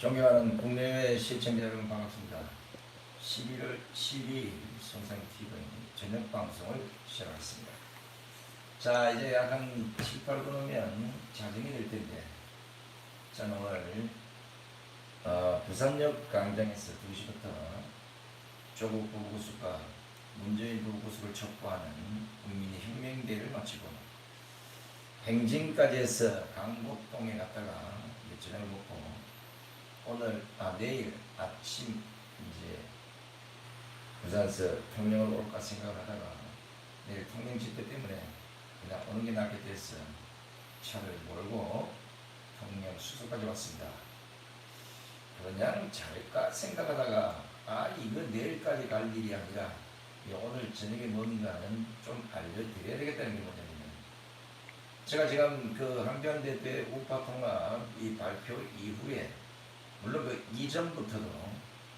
존경하는 국내외 시청자 여러분 반갑습니다. 11월 12일 성상TV 저녁 방송을 시작하겠습니다. 자, 이제 약 한 7, 8분 후면 자정이 될 텐데 저는 오늘 부산역 광장에서 2시부터 조국 부부구숙과 문재인 부부구숙을 촉구하는 국민의 혁명대회를 마치고 행진까지 해서 강북동에 갔다가 저녁을 먹고 내일 아침 이제 부산에서 통영을 올까 생각을 하다가 내일 통영 집회 때문에 그냥 오는 게 낫게 돼서 차를 몰고 통영 수서까지 왔습니다. 그냥 잘까 생각하다가 이거 내일까지 갈 일이 아니라 오늘 저녁에 뭔가는 좀 알려드려야 되겠다는 게 뭐냐면, 제가 지금 그 한교안대회 우파 통합 이 발표 이후에 물론 그 이전부터도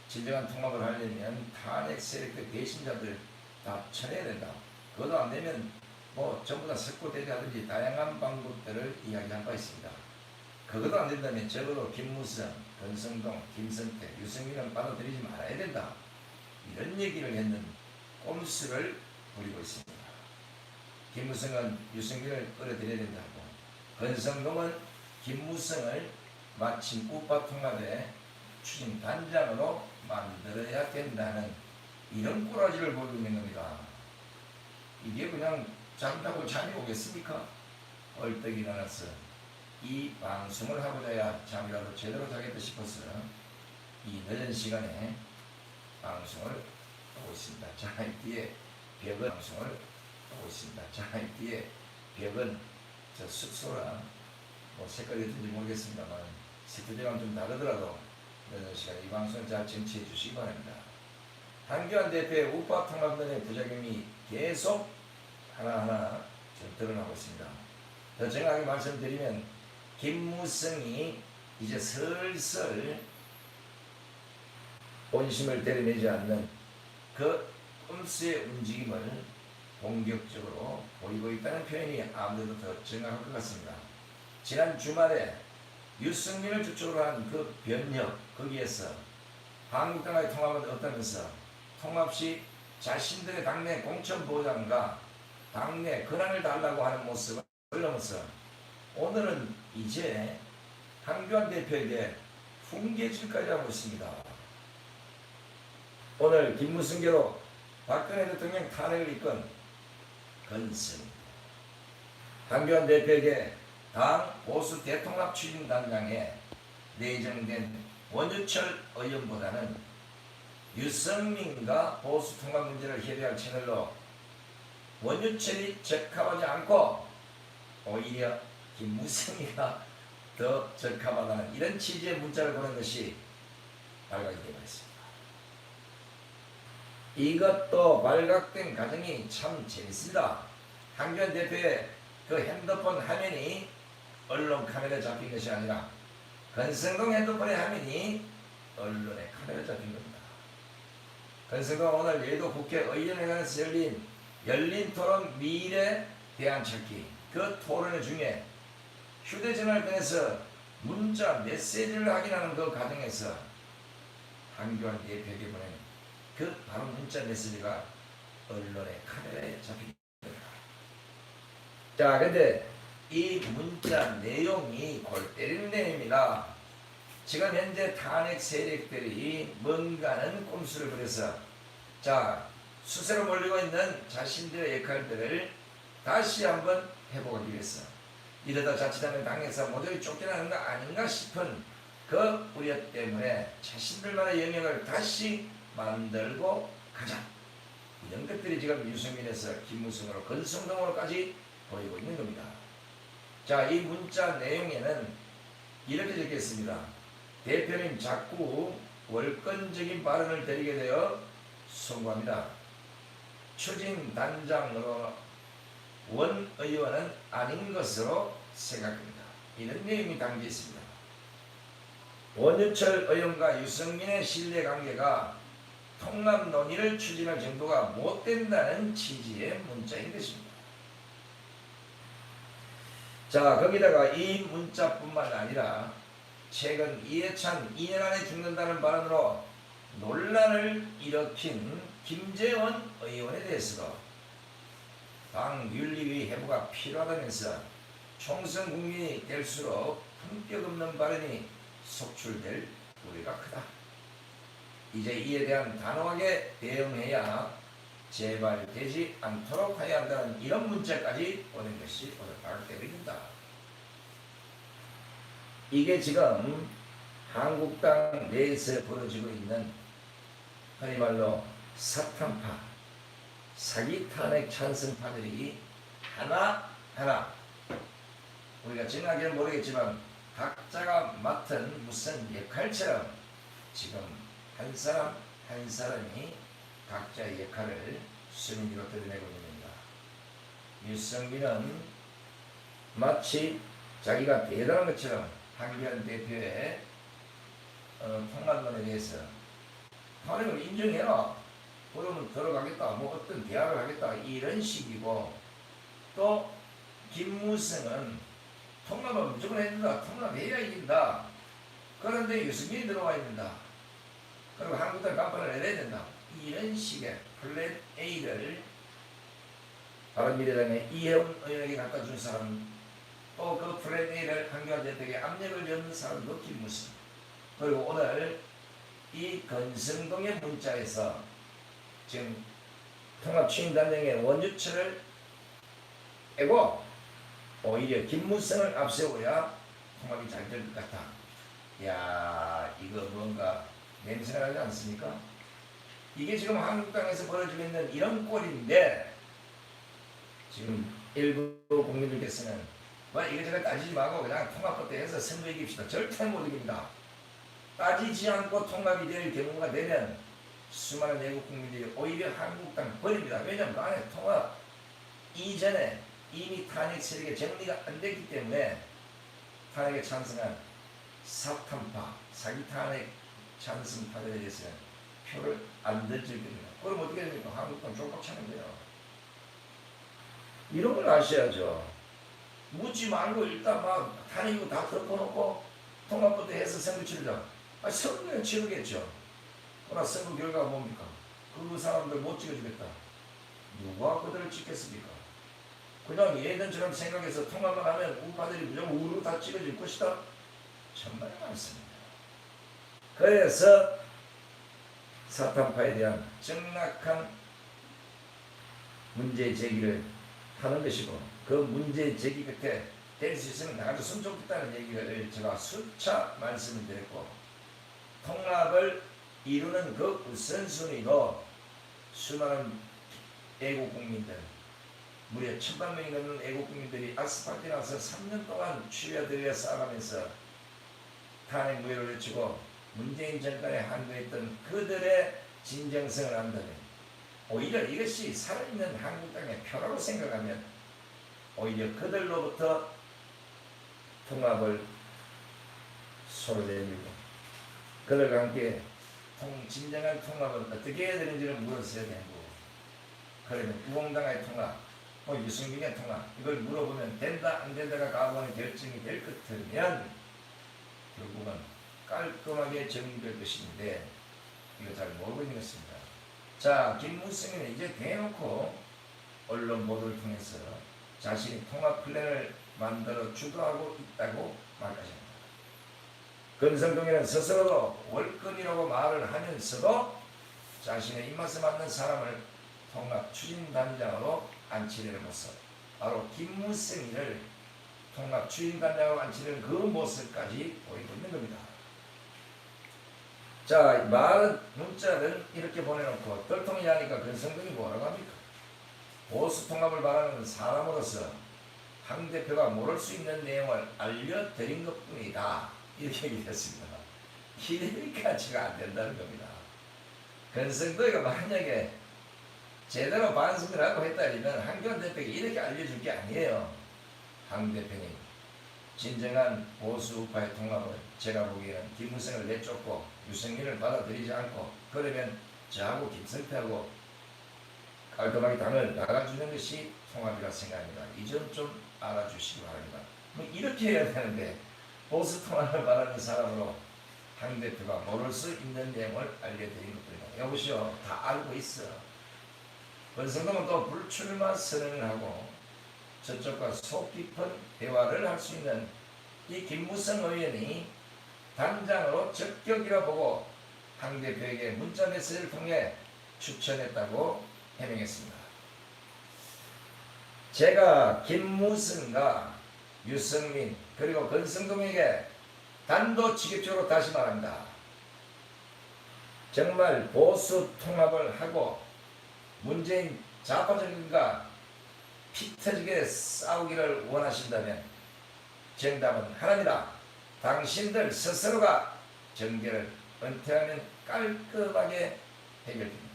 진정한 통합을 하려면 탄핵 세력의 배신자들 다 쳐내야 된다. 그것도 안 되면 전부 다 석고대죄하든지 다양한 방법들을 이야기한 바 있습니다. 그것도 안 된다면 적어도 김무성, 권성동, 김성태, 유승민은 받아들이지 말아야 된다. 이런 얘기를 했는 꼼수를 부리고 있습니다. 김무성은 유승민을 끌어들여야 된다고, 권성동은 김무성을 마침 우파 통합의 추진 단장으로 만들어야 된다는 이런 꼬라지를 보이고 있는 겁니다. 이게 그냥 잠자고 잠이 오겠습니까? 얼떡 일어나서 이 방송을 하고자야 잠이라도 제대로 자겠다 싶어서 이 늦은 시간에 방송을 하고 있습니다. 자, 이 뒤에 벽은 방송을 하고 있습니다. 자, 이 뒤에 벽은 저 숙소라 색깔이 어떤지 모르겠습니다만 색조제가 좀 다르더라도 늦은 시간에 이 방송을 잘 정치해 주시기 바랍니다. 한교안 대표의 우파 통합론의 부작용이 계속 하나하나 드러나고 있습니다. 더 정확하게 말씀드리면 김무성이 이제 슬슬 본심을 데려내지 않는 그 꼼수의 움직임을 본격적으로 보이고 있다는 표현이 아무래도 더 정확할 것 같습니다. 지난 주말에 유승민을 주축으로 한 그 변혁, 거기에서 한국당과의 통합은 없다면서 통합 시 자신들의 당내 공천보장과 당내 권한을 달라고 하는 모습을 보이면서 오늘은 이제 한교안 대표에게 훈계질까지 하고 있습니다. 오늘 김무성계로 박근혜 대통령 탄핵을 이끈 건승, 한교안 대표에게 당 보수 대통합 추진단장에 내정된 원유철 의원보다는 유승민과 보수 통합 문제를 협의할 채널로 원유철이 적합하지 않고 오히려 김무성이가 더 적합하다는 이런 취지의 문자를 보낸 것이 발각이 되어 있습니다. 이것도 발각된 과정이 참 재밌습니다. 한교안 대표의 그 핸드폰 화면이 언론 카메라에 잡힌 것이 아니라 권성동 핸드폰의 화면이 언론의 카메라에 잡힌 겁니다. 권성동은 오늘 여의도 국회의원회관에서 열린 토론 미래 대안찾기 그 토론회 중에 휴대전화를 꺼내서 문자 메시지를 확인하는 그 과정에서 한교안 대표에게 보낸 그 바로 문자 메시지가 언론의 카메라에 잡힌 겁니다. 자, 근데 이 문자 내용이 골 때리는 내용입니다. 지금 현재 탄핵 세력들이 뭔가는 꼼수를 부려서 수세로 몰리고 있는 자신들의 역할들을 다시 한번 회복하기 위해서 이러다 자칫하면 당에서 모두가 쫓겨나는 거 아닌가 싶은 그 우려 때문에 자신들만의 영역을 다시 만들고 가자, 이런 것들이 지금 유승민에서 김무성으로 권성동으로까지 보이고 있는 겁니다. 자, 이 문자 내용에는 이렇게 적혀 있습니다. 대표님 자꾸 월권적인 발언을 드리게 되어 송구합니다. 추진단장으로 원 의원은 아닌 것으로 생각합니다. 이런 내용이 담겨 있습니다. 원유철 의원과 유승민의 신뢰관계가 통합 논의를 추진할 정도가 못 된다는 취지의 문자인 것입니다. 자, 거기다가 이 문자뿐만 아니라 최근 이해찬 2년 안에 죽는다는 발언으로 논란을 일으킨 김재원 의원에 대해서도 당 윤리위 해부가 필요하다면서 총선 국민이 될수록 품격 없는 발언이 속출될 우려가 크다. 이제 이에 대한 단호하게 대응해야 재발되지 않도록 해야 한다는 이런 문자까지 보낸 것이 오늘 파악되어진다. 이게 지금 한국당 내에서 벌어지고 있는 흔히 말로 사탄파, 사기 탄핵 찬성파들이 하나하나 우리가 정확히는 모르겠지만 각자가 맡은 무슨 역할처럼 지금 한 사람 한 사람이 각자의 역할을 수민으로 드러내고 있습니다. 유승민은 마치 자기가 대단한 것처럼 한기현 대표의 통합론에 대해서 탄핵을 인정해라, 그러면 들어가겠다, 뭐 어떤 대화를 하겠다, 이런 식이고, 또 김무성은 통합은 무조건 해야 된다, 통합해야 이긴다, 그런데 유승민이 들어와 있는다, 그리고 한국당 간판을 내려야 된다, 이런 식의 플랜 A를 바른미래당의 이혜원 의원에게 갖다 준 사람, 또 그 플랜 A를 한기환 대표에게 압력을 넣는 사람도 김무성, 그리고 오늘 이 건성동의 문자에서 지금 통합추진단장의 원유철을 빼고 오히려 김무성을 앞세워야 통합이 잘 될 것 같다. 야, 이거 뭔가 냄새가 나지 않습니까? 이게 지금 한국당에서 벌어지고 있는 이런 꼴인데, 지금 일부 국민들께서는 뭐 이것저것 따지지 말고 그냥 통합부터 해서 선거 이깁시다. 절대 못 이깁니다. 따지지 않고 통합이 될 경우가 되면 수많은 외국 국민들이 오히려 한국당 버립니다. 왜냐하면 안에 통합 이전에 이미 탄핵 세력의 정리가 안 됐기 때문에 탄핵에 찬성한 사탄파, 사기 탄핵 찬성파들에 대해서는 표를 안 던질 겁니다. 그럼 어떻게 됩니까? 한국당 족박 차는 거예요. 이런 걸 아셔야죠. 묻지 말고 일단 막 탄핵이고 다 덮어놓고 통합부터 해서 선거 치르자. 선거는 치르겠죠. 그러나 선거 결과가 뭡니까? 그 사람들 못 찍어주겠다. 누가 그들을 찍겠습니까? 그냥 예전처럼 생각해서 통합만 하면 우파들이 무조건 우르르 다 찍어줄 것이다. 정말 많습니다. 그래서 사탄파에 대한 정확한 문제 제기를 하는 것이고, 그 문제 제기 끝에 될 수 있으면 나가줬으면 좋겠다는 얘기를 제가 수차 말씀을 드렸고, 통합을 이루는 그 우선순위도 수많은 애국국민들, 무려 1000만 명이 넘는 애국국민들이 아스팔트에 나서 3년 동안 추려들여 싸가면서 탄핵 무효를 외치고 문재인 정권에 항거했던 그들의 진정성을 안다면, 오히려 이것이 살아있는 한국당의 표라고 생각하면 오히려 그들로부터 통합을 소로 내밀고 그들과 함께 진정한 통합은 어떻게 해야 되는지를 물었어야 되는 거고, 그러면 우공당의 통합, 유승민의 통합, 이걸 물어보면 된다 안 된다가 가부하는 결정이 될 것 같으면 결국은 깔끔하게 정리될 것인데, 이거 잘 모르고 있는 것입니다. 자, 김무성은 이제 대놓고 언론 보도를 통해서 자신이 통합 플랜을 만들어 주도하고 있다고 말하십니다. 건성동에는 스스로도 월권이라고 말을 하면서도 자신의 입맛에 맞는 사람을 통합 추진단장으로 안치려는 모습, 바로 김무성이를 통합 추진단장으로 안치려는 그 모습까지 보이고 있는 겁니다. 자, 말은 문자를 이렇게 보내놓고 덜통이 하니까 건성동이 뭐라고 합니까? 보수 통합을 바라는 사람으로서 한 대표가 모를 수 있는 내용을 알려드린 것뿐이다, 이렇게 얘기했습니다. 이래니까지가 안 된다는 겁니다. 건성동이가 만약에 제대로 반성을 하고 했다면 한기환 대표에게 이렇게 알려줄 게 아니에요. 한 대표님, 진정한 보수 우파의 통합은 제가 보기에는 김무성을 내쫓고 유승민을 받아들이지 않고, 그러면 저하고 김성태하고 깔끔하게 당을 나가주는 것이 통합이라 생각합니다. 이 점 좀 알아주시기 바랍니다. 뭐 이렇게 해야 되는데 보수 통합을 말하는 사람으로 한 대표가 모를 수 있는 내용을 알려드린 것뿐이다. 여보시오, 다 알고 있어. 권성동은 또 불출마 선언을 하고 저쪽과 속 깊은 대화를 할 수 있는 이 김무성 의원이 단장으로 적격이라 보고 한 대표에게 문자 메시지를 통해 추천했다고 해명했습니다. 제가 김무성과 유승민 그리고 권성동에게 단도직입적으로 다시 말합니다. 정말 보수 통합을 하고 문재인 좌파적인가 피 터지게 싸우기를 원하신다면 정답은 하나입니다. 당신들 스스로가 정계를 은퇴하면 깔끔하게 해결됩니다.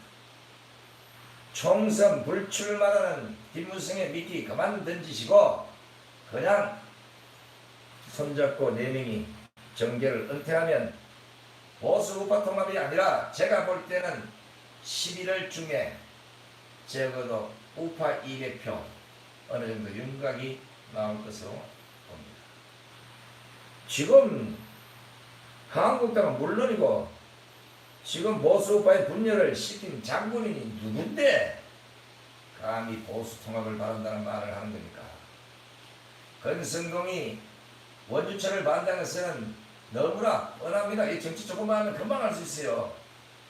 총선 불출마라는 김무성의 미끼 그만 던지시고 그냥 손잡고 4명이 정계를 은퇴하면 보수 우파 통합이 아니라 제가 볼 때는 11월 중에 적어도 우파 200표 어느 정도 윤곽이 나올 것으로 봅니다. 지금 한국당은 물론이고 지금 보수 우파의 분열을 시킨 장군인이 누군데 감히 보수 통합을 바란다는 말을 하는 겁니까? 권성동이 원유철을 반대하는 것은 너무나 뻔합니다. 이 정치 조금만 하면 금방 알 수 있어요.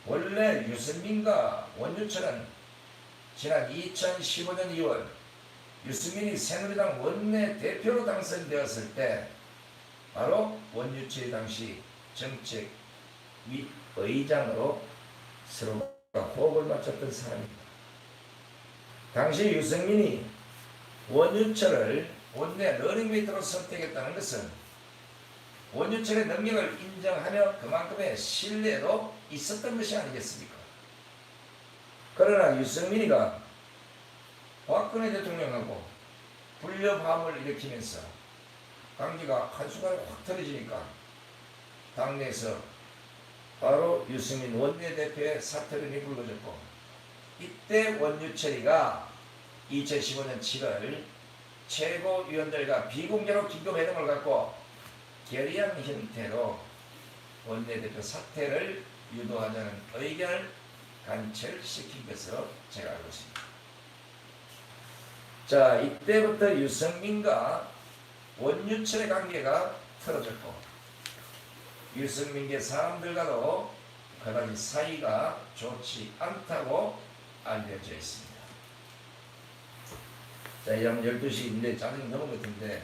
원래 유승민과 원유철은 지난 2015년 2월 유승민이 새누리당 원내대표로 당선되었을 때 바로 원유철이 당시 정책위의장으로 서로가 호흡을 맞췄던 사람입니다. 당시 유승민이 원유철을 원내 러닝메이트로 선택했다는 것은 원유철의 능력을 인정하며 그만큼의 신뢰도 있었던 것이 아니겠습니까? 그러나 유승민이가 박근혜 대통령하고 불협화음을 일으키면서 관계가 한순간에 확 틀어지니까 당내에서 바로 유승민 원내대표의 사퇴론이 불거졌고 이때 원유철이가 2015년 7월 최고위원들과 비공개로 긴급회동을 갖고 결의안 형태로 원내대표 사퇴를 유도하자는 의견을 관철시킨 것으로 제가 알고 있습니다. 자, 이때부터 유승민과 원유철의 관계가 틀어졌고 유승민계 사람들과도 그다지 사이가 좋지 않다고 알려져 있습니다. 자, 이제 12시인데 짜증이 넘은 것 같은데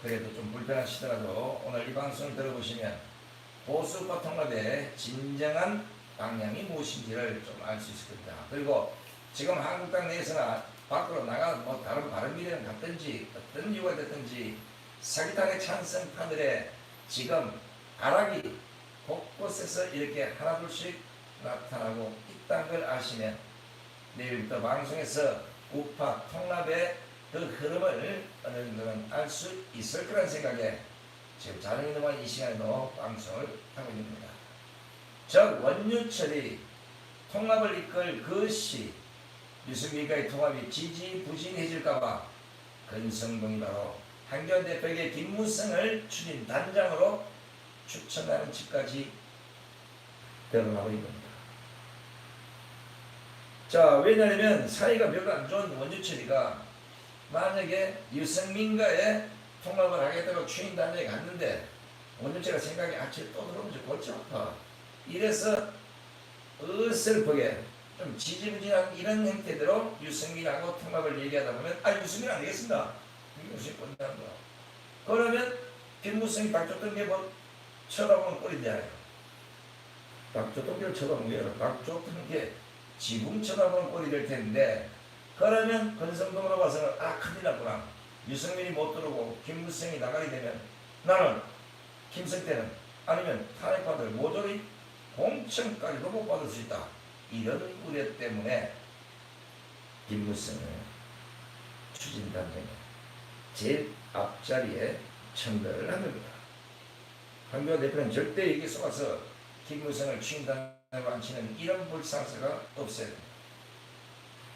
그래도 좀 불편하시더라도 오늘 이 방송을 들어보시면 보수파 통합의 진정한 방향이 무엇인지를 좀 알 수 있을 겁니다. 그리고 지금 한국당 내에서나 밖으로 나가 다른 바른미래는 갔든지 어떤 이유가 됐든지 사기당의 찬성파들의 지금 가락이 곳곳에서 이렇게 하나둘씩 나타나고 있다는 걸 아시면 내일부터 방송에서 우파 통합의 그 흐름을 어느 정도는 알 수 있을 거라는 생각에 지금 자정이 넘어간 이 시간에도 방송을 하고 있는 겁니다. 즉 원유철이 통합을 이끌 것이 유승민과의 통합이 지지부진해질까봐 권성동이 바로 한교안 대표에게 김무성을 추진 단장으로 추천하는 집까지 드러나고 있는 겁니다. 자, 왜냐하면 사이가 별로 안 좋은 원유철이가 만약에 유승민과의 통합을 하겠다고 추인 단장에 갔는데 원유철이가 생각이 또 들어오면 골치 아파. 이래서 어설프게 좀 지지부진한 이런 형태대로 유승민하고 통합을 얘기하다 보면 유승민 안 되겠습니다. 유승민 꼰대한 거야. 그러면 김무성이 박조통계 쳐다보면 꼴인데 박조통계를 쳐다보는 게 아니라 박조통계 지붕 쳐다보는 꼴이 될 텐데 그러면 권성동으로 봐서는 큰일 났구나. 유승민이 못 들어오고 김무성이 나가게 되면 나는 김성 때는 아니면 탄핵받을 모조리 공천까지도 못 받을 수 있다. 이런 우려 때문에 김무성을 추진단장에 제일 앞자리에 첨가를 한 겁니다. 한교안 대표는 절대 여기 쏘아서 김무성을 추진단장으로 앉히는 이런 불상사가 없어야 됩니다.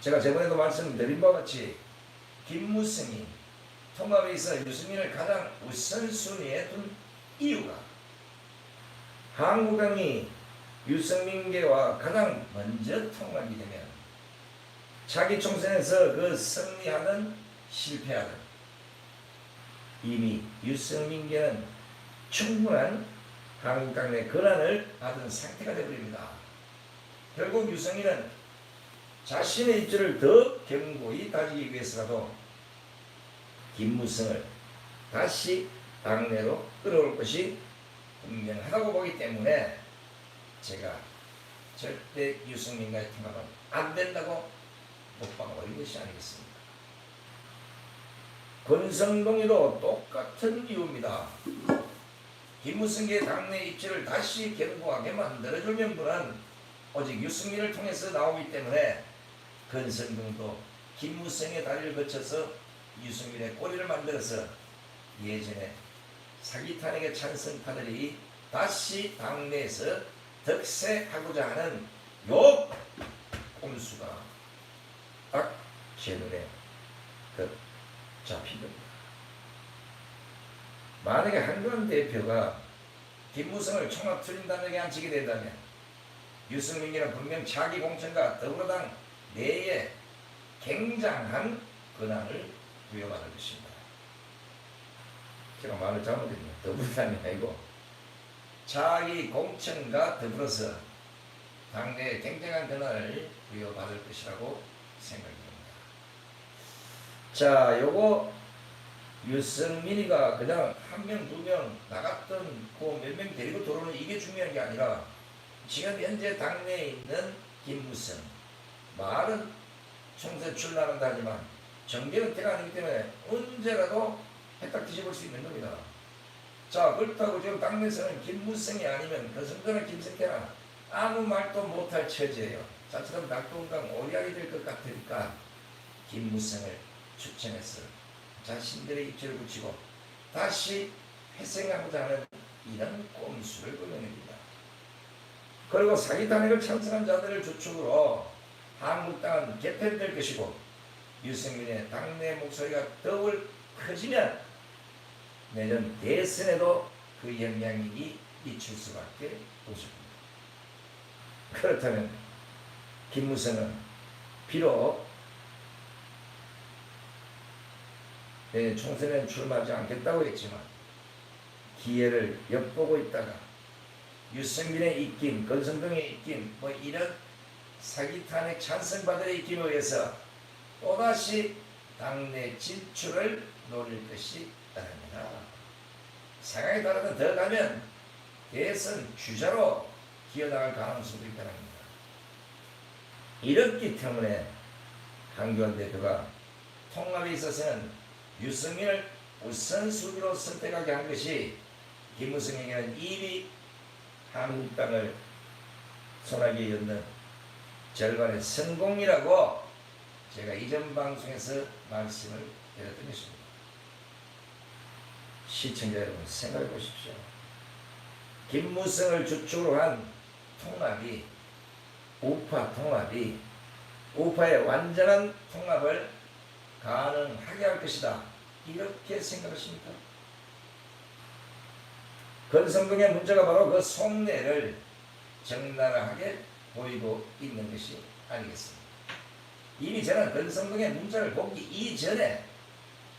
제가 저번에도 말씀드린 바와 같이 김무성이 통합에 있어 유승민을 가장 우선순위에 둔 이유가 한국당이 유승민계와 가장 먼저 통합이 되면 자기 총선에서 그 승리하든 실패하든 이미 유승민계는 충분한 한국당 내 권한을 받은 상태가 되어버립니다. 결국 유승민은 자신의 입지를 더 견고히 다지기 위해서라도 김무성을 다시 당내로 끌어올 것이 분명하다고 보기 때문에 제가 절대 유승민과의 통합은 안 된다고 못 박아버린 것이 아니겠습니까? 권성동이도 똑같은 이유입니다. 김무성의 당내 입지를 다시 견고하게 만들어줄 분은 오직 유승민을 통해서 나오기 때문에 권성동도 김무성의 다리를 거쳐서 유승민의 꼬리를 만들어서 예전에 사기 탄핵의 찬성파들이 다시 당내에서 득세하고자 하는 요 꼼수가 딱 제 눈에 잡힌 겁니다. 만약에 한동훈 대표가 김무성을 총합출인단에게 앉히게 된다면 유승민이는 분명 차기 공천과 더불어당 내에 굉장한 권한을 부여받을 것입니다. 제가 말을 잘못했네요. 더불어당이 아니고 차기 공천과 더불어서 당내에 굉장한 권한을 부여받을 것이라고 생각됩니다. 자, 요거 유승민이가 그냥 한 명, 두 명 나갔던 그 몇 명 데리고 들어오는 이게 중요한 게 아니라 지금 현재 당내에 있는 김무성 말은 총선 출마한다 하지만 정계는 때가 아니기 때문에 언제라도 해딱 뒤집을 수 있는 겁니다. 자, 그렇다고 지금 당내에서는 김무성이 아니면 권성동이나 김성태나 아무 말도 못할 처지예요. 자칫하면 낙동강 오리알이 될 것 같으니까 김무성을 추천해서 자신들의 입지를 붙이고 다시 회생하고자 하는 이런 꼼수를 꾸며냅니다. 그리고 사기 탄핵을 찬성한 자들을 주축으로 한국당은 개편될 것이고 유승민의 당내 목소리가 더욱 커지면 내년 대선에도 그 영향력이 미칠 수밖에 없습니다. 그렇다면 김무성은 비록 내년 총선에는 출마하지 않겠다고 했지만 기회를 엿보고 있다가 유승민의 입김, 권성동의 입김, 뭐 이런 사기 탄핵 찬성파들의 입김에 의해서 또다시 당내 진출을 노릴 것이 따릅니다. 상황에 따라서 더 가면 대선 주자로 기어나갈 가능성도 있다는 겁니다. 이렇기 때문에 한교안 대표가 통합에 있어서는 유승민을 우선순위로 선택하게 한 것이 김무성에게는 이미 한국당을 손아귀에 엮는 절반의 성공이라고 제가 이전 방송에서 말씀을 드렸던 것입니다. 시청자 여러분 생각해 보십시오. 김무성을 주축으로 한 통합이 우파 통합이 우파의 완전한 통합을 가능하게 할 것이다. 이렇게 생각하십니까? 권성동의 문제가 바로 그 속내를 적나라하게 보이고 있는 것이 아니겠습니까? 이미 저는 권성동의 문제를 보기 이전에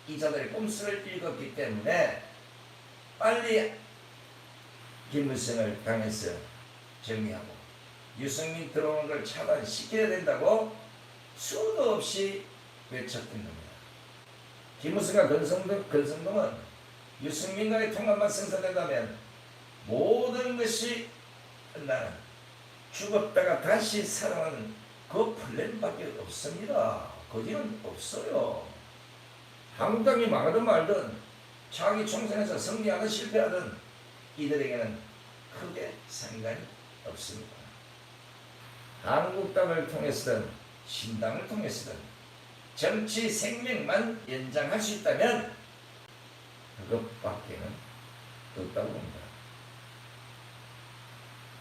이 자들의 꼼수를 읽었기 때문에 빨리 김무성을 당해서 정리하고 유승민 들어오는 걸 차단시켜야 된다고 수도 없이 외쳤던 겁니다. 김무성과 권성동은 유승민과의 통합만 성사된다면 모든 것이 끝나는 죽었다가 다시 살아나는 그 플랜밖에 없습니다. 거기는 없어요. 한국당이 망하든 말든 차기 총선에서 승리하든 실패하든 이들에게는 크게 상관이 없습니다. 한국당을 통해서든 신당을 통해서든 정치 생명만 연장할 수 있다면 그것밖에는 없다고 봅니다.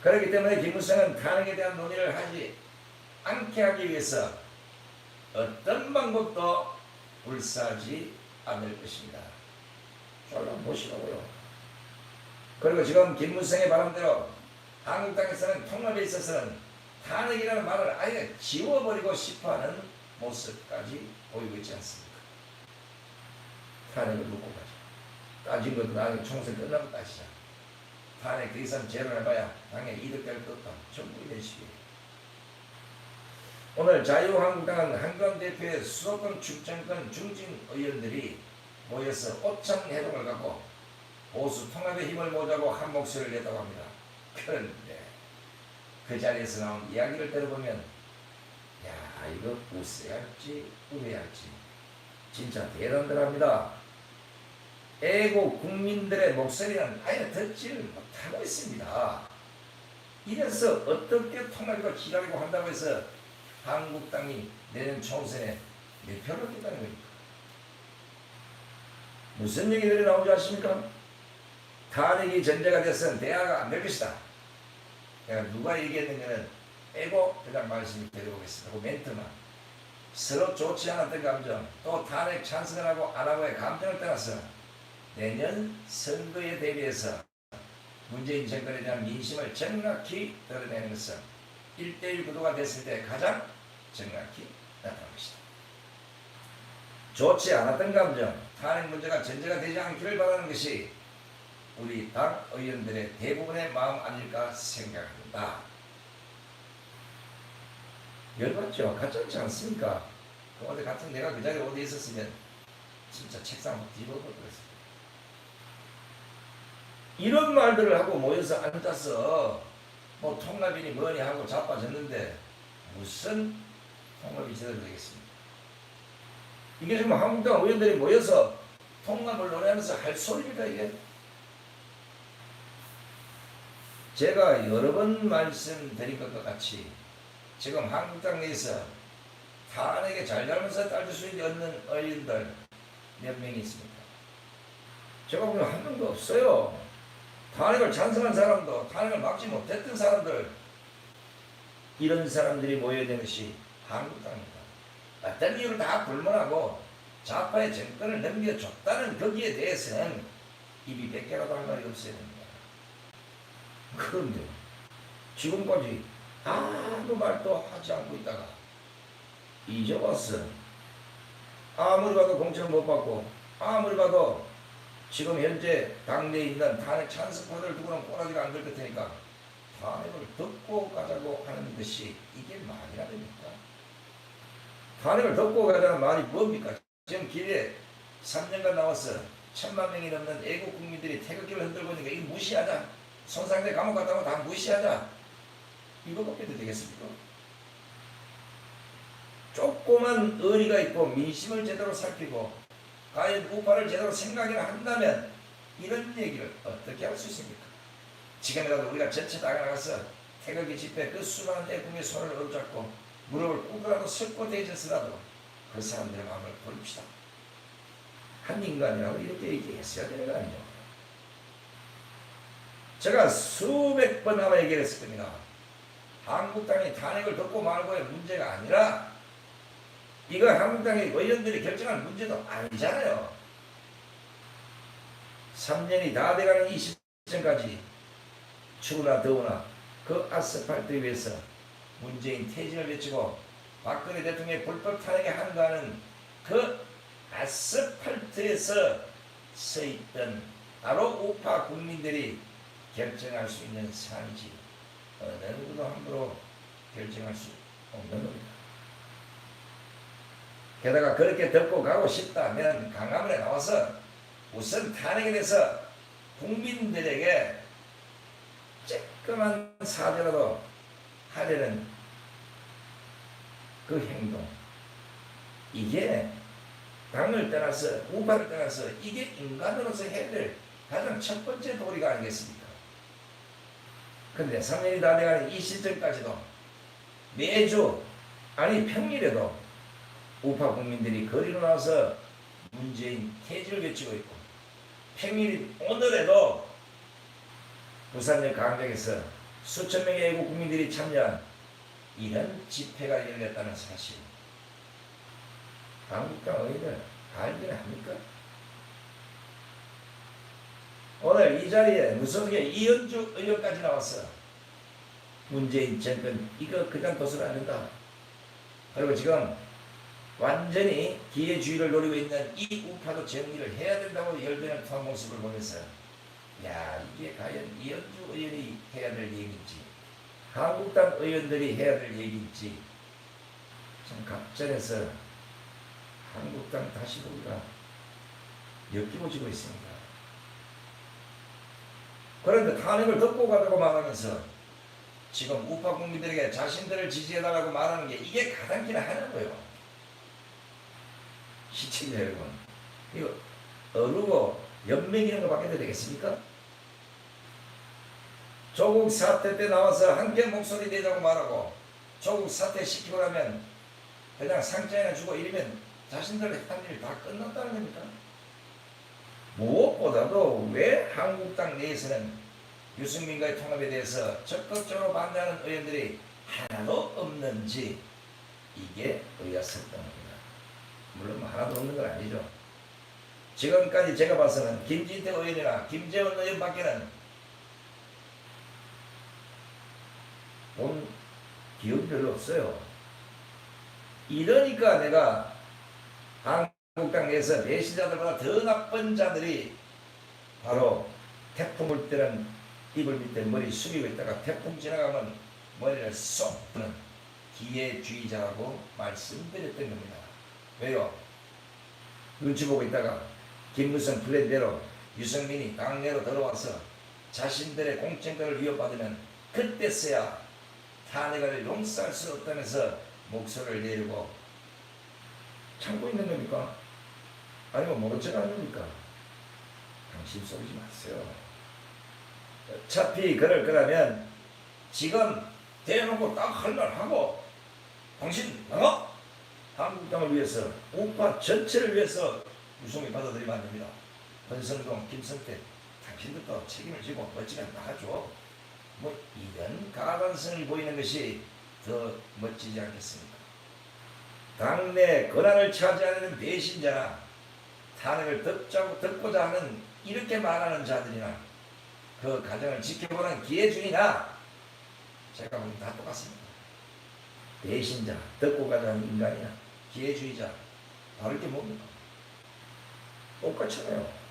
그렇기 때문에 김무성은 탄핵에 대한 논의를 하지 않게 하기 위해서 어떤 방법도 불사하지 않을 것입니다. 졸라 보시라고요. 그리고 지금 김무성의 바람대로 한국 땅에서는 통합에 있어서는 탄핵이라는 말을 아예 지워버리고 싶어하는 모습까지 보이고 있지 않습니까? 탄핵을 묻고 가자. 따진 것도 나중에 총선 끝나고 따지자. 탄핵 그 이상 제로해봐야 당에 이득될 것도 전부 이런 식이에요. 오늘 자유한국당은 한국당 대표의 수도권 출정권 중진 의원들이 모여서 오찬 회동을 갖고 보수 통합의 힘을 모자고 한 목소리를 냈다고 합니다. 그런데 그 자리에서 나온 이야기를 들어보면 야 이거 웃어야 할지 울어야 할지 진짜 대단하더랍니다. 애국 국민들의 목소리는 아예 듣지를 못하고 있습니다. 이래서 어떻게 통합을 기다리고 한다고 해서 한국당이 내년 총선에 몇 표를 얻겠다는 겁니까? 무슨 얘기들이 나오지 않습니까? 탄핵이 전제가 됐으면 대화가 안 될 것이다. 내가 누가 얘기했는가는 빼고 그냥 말씀을 드려보겠습니다. 그 멘트만. 서로 좋지 않았던 감정, 또 탄핵 찬성을 하고 안 하고의 감정을 떠나서 내년 선거에 대비해서 문재인 정권에 대한 민심을 정확히 드러내는 것은 1:1 구도가 됐을 때 가장 정확히 나타난 것이다. 좋지 않았던 감정, 탄핵 문제가 전제가 되지 않기를 바라는 것이 우리 당 의원들의 대부분의 마음 아닐까 생각합니다. 열받죠? 가짜지 않습니까? 그 어디 같은 내가 그 자리에 어디 있었으면 진짜 책상 뒤집어 버렸습니다. 이런 말들을 하고 모여서 앉아서 뭐 통합이니 뭐니 하고 자빠졌는데 무슨 통합이 제대로 되겠습니까? 이게 지금 한국당 의원들이 모여서 통합을 논의하면서 할 소리입니까 이게? 제가 여러 번 말씀드린 것과 같이 지금 한국당 내에서 탄핵에 잘잘못을 따질 수 있는 의원들 몇 명이 있습니까? 제가 보면 한 명도 없어요. 탄핵을 찬성한 사람도 탄핵을 막지 못했던 사람들 이런 사람들이 모여있는 것이 한국당입니다. 어떤 이유를 다 불문하고 좌파의 정권을 넘겨줬다는 거기에 대해서는 입이 100개라도 할 말이 없어야 됩니다. 그런데 지금까지 아무 말도 하지 않고 있다가 이제 왔어. 아무리 봐도 공천을 못 받고 아무리 봐도 지금 현재 당내에 있는 탄핵 찬성파들 누구는 꼬라지가 안 될 것 테니까 탄핵을 덮고 가자고 하는 것이 이게 말이나 됩니까? 탄핵을 덮고 가자는 말이 뭡니까? 지금 길에 3년간 나와서 1000만 명이 넘는 애국 국민들이 태극기를 흔들고 있는 게 이거 무시하자. 손상대 감옥 갔다고 다 무시하자. 이거밖에 더 되겠습니까? 조그만 의리가 있고 민심을 제대로 살피고 과연 우파를 제대로 생각이나 한다면 이런 얘기를 어떻게 할 수 있습니까? 지금이라도 우리가 전체 다 나가서 태극기 집회 그 수많은 애국의 손을 어잡고 무릎을 꿇고라도 설고 대졌으라도 그 사람들의 마음을 돌립시다. 한 인간이라고 이렇게 얘기했어야 되는 거 아니죠? 제가 수백 번 아마 얘기했을 겁니다. 한국당이 탄핵을 덮고 말고의 문제가 아니라 이거 한국당의 의원들이 결정할 문제도 아니잖아요. 3년이 다 돼가는 이 시점까지 추우나 더우나 그 아스팔트 위에서 문재인 퇴진을 외치고 박근혜 대통령의 불법 탄핵에 한가하는 그 아스팔트에서 서 있던 바로 우파 국민들이 결정할 수 있는 사안이지 어느 누구도 함부로 결정할 수 없는 겁니다. 게다가 그렇게 덮고 가고 싶다면 강화문에 나와서 우선 탄핵에 대해서 국민들에게 조그만 사죄라도 하려는 그 행동, 이게 당을 떠나서 우파를 떠나서 이게 인간으로서 해야 될 가장 첫 번째 도리가 아니겠습니까? 근데 3년이 다 돼가는 이 시점까지도 매주 아니 평일에도 우파 국민들이 거리로 나와서 문재인 퇴진을 외치고 있고 평일 오늘에도 부산역 강백에서 수천 명의 애국 국민들이 참여한 이런 집회가 열렸다는 사실 한국당 의원들 알기는 합니까? 오늘 이 자리에 무소속의 이현주 의원까지 나왔어. 문재인 정권 이거 그냥 둬서는 안 된다. 그리고 지금 완전히 기회주의를 노리고 있는 이 우파도 정리를 해야 된다고 열변을 토한 모습을 보면서 야, 이게 과연 이현주 의원이 해야 될 얘기인지 한국당 의원들이 해야 될 얘기인지 참 갑자기서 한국당 다시 우리가 엮이고지고 있습니다. 그런데 탄핵을 덮고 가자고 말하면서 지금 우파 국민들에게 자신들을 지지해달라고 말하는 게 이게 가당키나 하냐고요. 시청자 여러분, 이거 어르고 연맹이는 것밖에 되겠습니까? 조국 사태 때 나와서 함께 목소리 내자고 말하고 조국 사태 시키고 나면 그냥 상장이나 주고 이러면 자신들의 한 일 다 끝났다는 겁니까? 무엇보다도 왜 한국당 내에서는 유승민과의 통합에 대해서 적극적으로 반대하는 의원들이 하나도 없는지 이게 의아스럽답니다. 물론 하나도 없는 건 아니죠. 지금까지 제가 봐서는 김진태 의원이나 김재원 의원밖에는 본 기억이 별로 없어요. 이러니까 내가 한국당 내에서 배신자들보다 더 나쁜 자들이 바로 태풍 올 때는 이불 밑에 머리 숙이고 있다가 태풍 지나가면 머리를 쏙 부는 기회주의자라고 말씀드렸던 겁니다. 왜요? 눈치 보고 있다가 김무성 플랜대로 유승민이 당내로 들어와서 자신들의 공천권을 위협받으면 그때서야 탄핵을 용서할 수 없다면서 목소리를 내리고 참고 있는 겁니까? 아니면 모른 척 하는 겁니까? 당신 속이지 마세요. 어차피 그럴 거라면 지금 대놓고 딱 할 말 하고 당신 나가! 한국당을 위해서 우파 전체를 위해서 유승민 받아들이면 안 됩니다. 권성동, 김성태 당신들도 책임을 지고 멋지게 나가줘. 뭐 이런 가관성을 보이는 것이 더 멋지지 않겠습니까? 당내 권한을 차지하는 배신자나 탄핵을 덮고자 하는 이렇게 말하는 자들이나 그 가정을 지켜보는 기회주의나 제가 보기엔 다 똑같습니다. 배신자, 덮고 가자는 인간이나 기회주의자 다를 게 뭡니까? 똑같잖아요.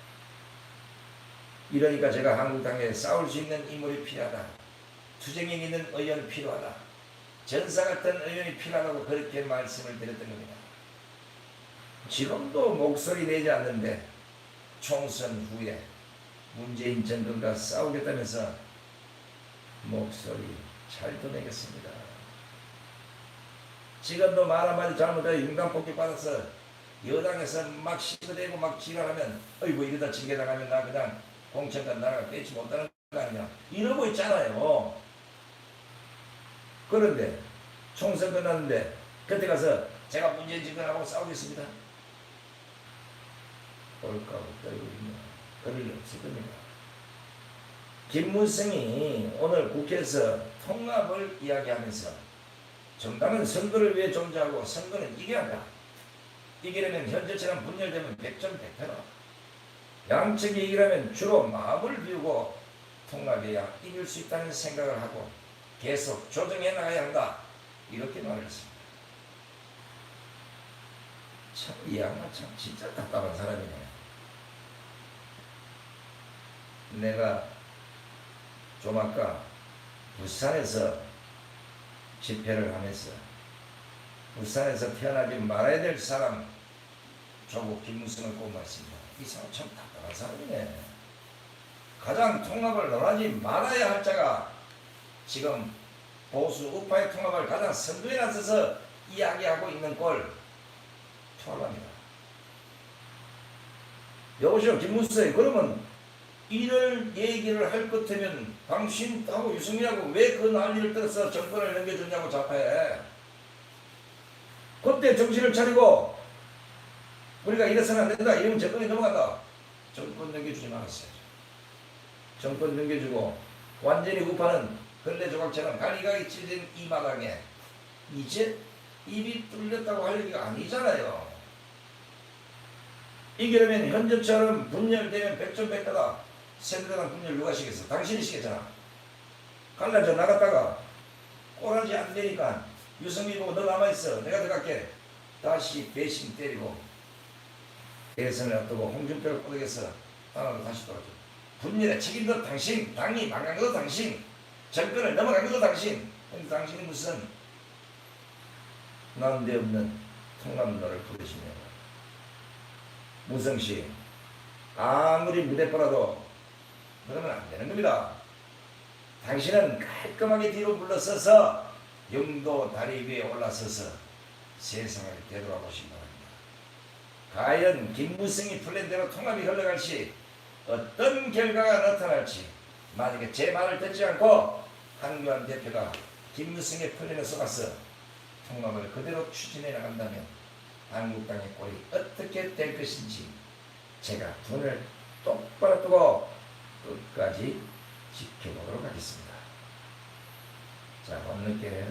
이러니까 제가 한국당에 싸울 수 있는 인물이 필요하다. 투쟁력 있는 의원이 필요하다. 전사 같은 의원이 필요하다고 그렇게 말씀을 드렸던 겁니다. 지금도 목소리 내지 않는데 총선 후에 문재인 정권과 싸우겠다면서 목소리 잘 드내겠습니다. 지금도 말 한마디 잘못해 윤감폭격 받아서 여당에서 막 시도되고 막 지랄하면 어이구 이러다 징계당하면 나 그냥 공천권 나라가 빼지 못하는 거 아니냐 이러고 있잖아요. 그런데 총선 끝났는데 그때 가서 제가 문재인 정권하고 싸우겠습니다. 꼴까고 떨고 있냐. 그럴 리 없을 겁니다. 김무성이 오늘 국회에서 통합을 이야기하면서 정당은 선거를 위해 존재하고 선거는 이겨야 한다. 이기려면 현재처럼 분열되면 100점 100패다. 양측이 이기려면 주로 마음을 비우고 통합해야 이길 수 있다는 생각을 하고 계속 조정해 나가야 한다. 이렇게 말했습니다. 참 이 양반 참 진짜 답답한 사람이네. 내가 좀 아까 부산에서 집회를 하면서 부산에서 태어나지 말아야 될 사람 조국 김무성을 꼽았습니다. 이 사람 참 답답한 사람이네. 가장 통합을 논하지 말아야 할 자가 지금 보수 우파의 통합을 가장 선두에 나서서 이야기하고 있는 꼴 토할랍니다. 여보시오 김무성, 그러면 이를 얘기를 할 것 같으면 당신하고 유승민하고 왜 그 난리를 떨어서 정권을 넘겨줬냐고 자파해. 그때 정신을 차리고 우리가 이래서는 안 된다 이러면 정권이 넘어간다. 정권 넘겨주지 말았어요. 정권 넘겨주고 완전히 우파는 근래 조각처럼 가리가리 찢어진 이 마당에 이제 입이 뚫렸다고 할 얘기가 아니잖아요. 이기려면 현재처럼 분열되면 100점 100패다. 새누리당 분열 누가 시켰어? 당신이 시켰잖아. 갈라져 나갔다가 꼬라지 안 되니까 유승민 보고 너 남아있어. 내가 들어갈게. 다시 배신 때리고 대선을 앞두고 홍준표를 꼬드겨서 당으로 다시 돌아줘. 분열의 책임도 당신, 당이 망한 것도 당신, 정권을 넘어간 것도 당신. 근데 당신이 무슨 난데없는 통합론을 부르시며 무성씨 아무리 무대뽀라도 그러면 안 되는 겁니다. 당신은 깔끔하게 뒤로 물러서서 영도 다리 위에 올라서서 세상을 되돌아보시기 바랍니다. 과연 김무성이 플랜대로 통합이 흘러갈 시 어떤 결과가 나타날지, 만약에 제 말을 듣지 않고 한교안 대표가 김무성의 플랜에 속아서 통합을 그대로 추진해 나간다면 한국당의 꼴이 어떻게 될 것인지 제가 눈을 똑바로 뜨고 끝까지 지켜보도록 하겠습니다. 자, 밤늦게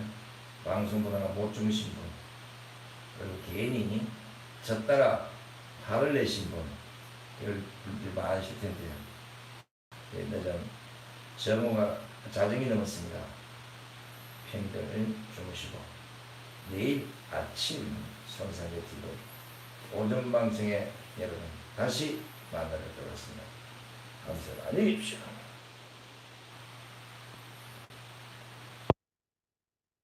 방송 보다가 못 주무신 분, 그리고 괜히 졌다가 화를 내신 분, 이걸 많으실 텐데요. 좀 정오가 자정이 넘었습니다. 편견을 주무시고 내일 아침 손상의 뒤로 오전 방송에 여러분 다시 만나뵙도록 하겠습니다. 감사합니다. 안녕히 계십시오.